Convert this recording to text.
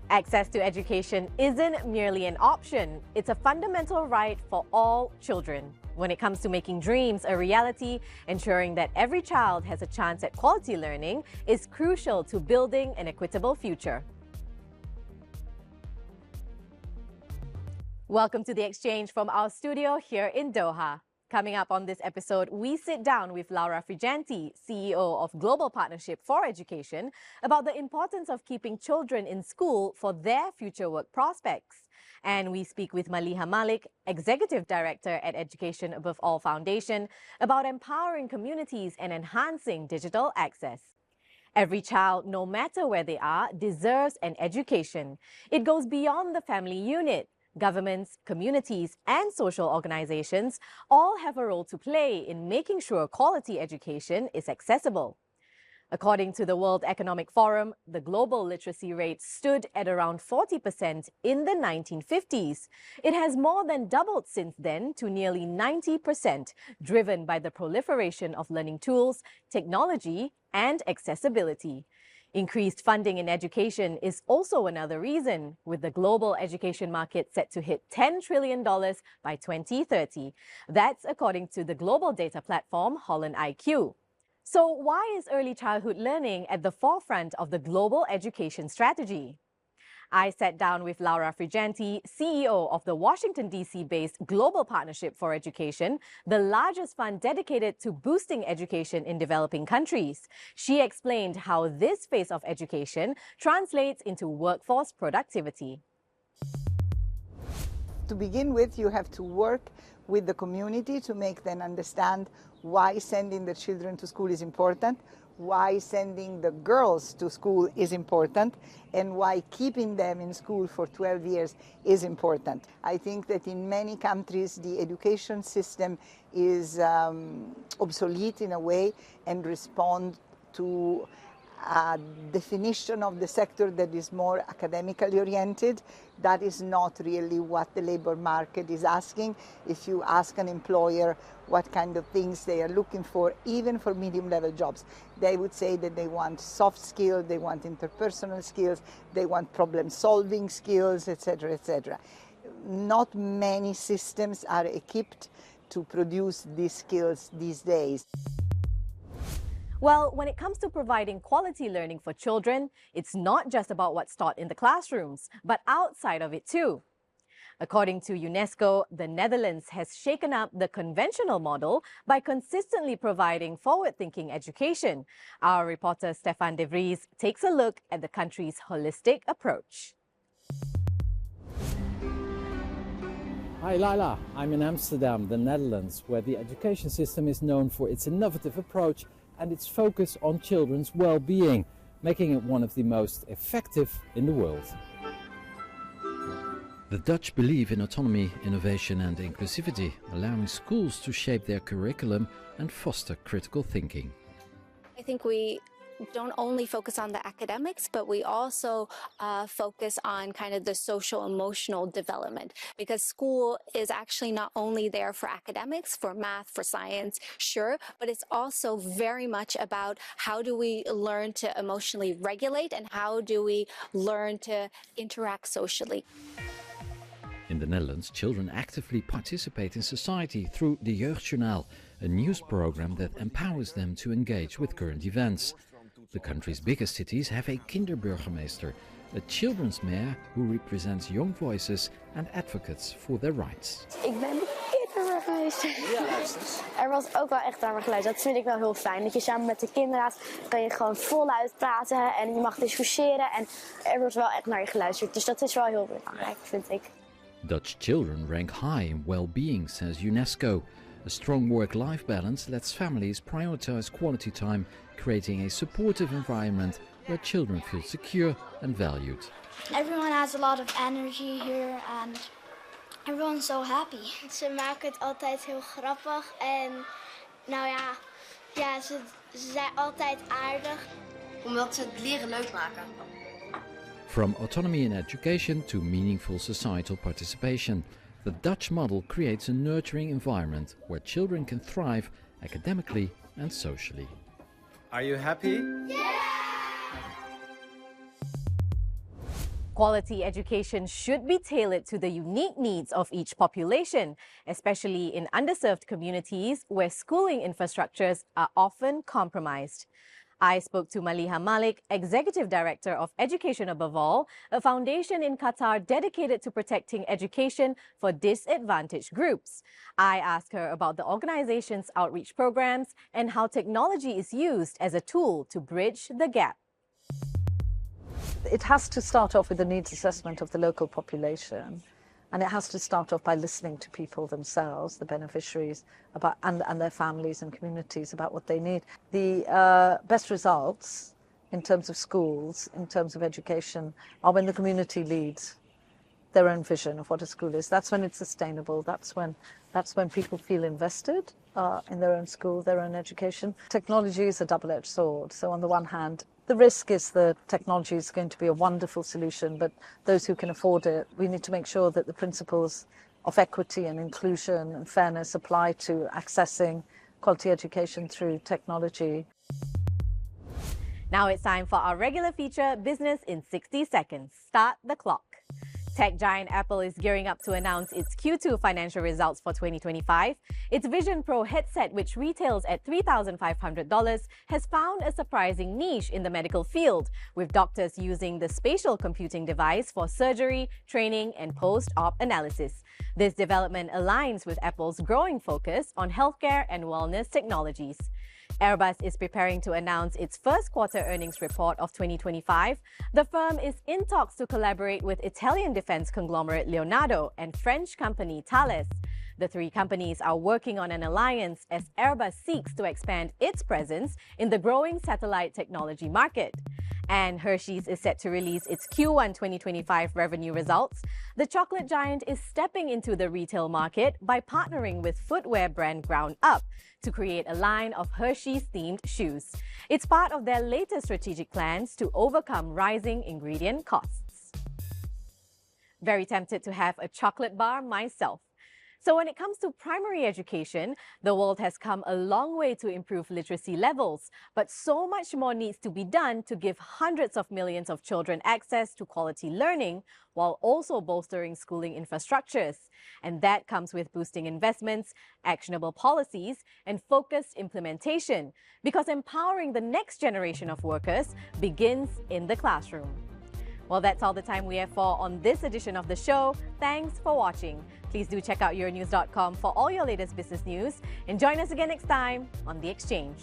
Access to education isn't merely an option, it's a fundamental right for all children. When it comes to making dreams a reality, ensuring that every child has a chance at quality learning is crucial to building an equitable future. Welcome to the exchange from our studio here in Doha. Coming up on this episode, we sit down with Laura Friganti, CEO of Global Partnership for Education, about the importance of keeping children in school for their future work prospects. And we speak with Maliha Malik, Executive Director at Education Above All Foundation, about empowering communities and enhancing digital access. Every child, no matter where they are, deserves an education. It goes beyond the family unit. Governments, communities, and social organizations all have a role to play in making sure quality education is accessible. According to the World Economic Forum, the global literacy rate stood at around 40% in the 1950s. It has more than doubled since then to nearly 90%, driven by the proliferation of learning tools, technology, and accessibility. Increased funding in education is also another reason, with the global education market set to hit $10 trillion by 2030. That's according to the global data platform Holland IQ. So why is early childhood learning at the forefront of the global education strategy? I sat down with Laura Friganti, CEO of the Washington, D.C.-based Global Partnership for Education, the largest fund dedicated to boosting education in developing countries. She explained how this phase of education translates into workforce productivity. To begin with, you have to work with the community to make them understand why sending the children to school is important, why sending the girls to school is important, and why keeping them in school for 12 years is important. I think that in many countries the education system is obsolete in a way and respond to a definition of the sector that is more academically oriented. That is not really what the labor market is asking. If you ask an employer what kind of things they are looking for, even for medium-level jobs, they would say that they want soft skills, they want interpersonal skills, they want problem-solving skills, etc., etc. Not many systems are equipped to produce these skills these days. Well, when it comes to providing quality learning for children, it's not just about what's taught in the classrooms, but outside of it too. According to UNESCO, the Netherlands has shaken up the conventional model by consistently providing forward-thinking education. Our reporter Stefan de Vries takes a look at the country's holistic approach. Hi Lila, I'm in Amsterdam, the Netherlands, where the education system is known for its innovative approach and its focus on children's well-being, making it one of the most effective in the world. The Dutch believe in autonomy, innovation and inclusivity, allowing schools to shape their curriculum and foster critical thinking. I think we don't only focus on the academics, but we also focus on kind of the social emotional development, because school is actually not only there for academics, for math, for science, sure, but it's also very much about how do we learn to emotionally regulate and how do we learn to interact socially. In the Netherlands, children actively participate in society through the Jeugdjournaal, a news program that empowers them to engage with current events. The country's biggest cities have a kinderburgemeester, a children's mayor who represents young voices and advocates for their rights. Ik ben de kinderburgemeester. Er wordt ook wel echt naar me geluisterd. Dat vind ik wel heel fijn. Dat je samen met de kinderraad kan je gewoon voluit praten en je mag discussiëren en er wordt wel echt naar je geluisterd. Dus dat is wel heel belangrijk, vind ik. Dutch children rank high in well-being, says UNESCO. A strong work-life balance lets families prioritize quality time, creating a supportive environment where children feel secure and valued. Everyone has a lot of energy here and everyone's so happy. Ze maken het altijd heel grappig en nou ja, ze zijn altijd aardig. Omdat ze het leren leuk maken. From autonomy in education to meaningful societal participation, the Dutch model creates a nurturing environment where children can thrive academically and socially. Are you happy? Yeah! Quality education should be tailored to the unique needs of each population, especially in underserved communities where schooling infrastructures are often compromised. I spoke to Maliha Malik, Executive Director of Education Above All, a foundation in Qatar dedicated to protecting education for disadvantaged groups. I asked her about the organization's outreach programs and how technology is used as a tool to bridge the gap. It has to start off with a needs assessment of the local population, and it has to start off by listening to people themselves, the beneficiaries, and their families and communities about what they need. The best results in terms of schools, in terms of education, are when the community leads their own vision of what a school is. That's when it's sustainable. That's when people feel invested in their own school, their own education. Technology is a double-edged sword. So on the one hand, the risk is that technology is going to be a wonderful solution, but those who can afford it, we need to make sure that the principles of equity and inclusion and fairness apply to accessing quality education through technology. Now it's time for our regular feature, Business in 60 Seconds. Start the clock. Tech giant Apple is gearing up to announce its Q2 financial results for 2025. Its Vision Pro headset, which retails at $3,500, has found a surprising niche in the medical field, with doctors using the spatial computing device for surgery, training, and post-op analysis. This development aligns with Apple's growing focus on healthcare and wellness technologies. Airbus is preparing to announce its first quarter earnings report of 2025. The firm is in talks to collaborate with Italian defense conglomerate Leonardo and French company Thales. The three companies are working on an alliance as Airbus seeks to expand its presence in the growing satellite technology market. And Hershey's is set to release its Q1 2025 revenue results. The chocolate giant is stepping into the retail market by partnering with footwear brand Ground Up to create a line of Hershey's-themed shoes. It's part of their latest strategic plans to overcome rising ingredient costs. Very tempted to have a chocolate bar myself. So when it comes to primary education, the world has come a long way to improve literacy levels, but so much more needs to be done to give hundreds of millions of children access to quality learning while also bolstering schooling infrastructures. And that comes with boosting investments, actionable policies, and focused implementation, because empowering the next generation of workers begins in the classroom. Well, that's all the time we have for on this edition of the show. Thanks for watching. Please do check out yournews.com for all your latest business news and join us again next time on The Exchange.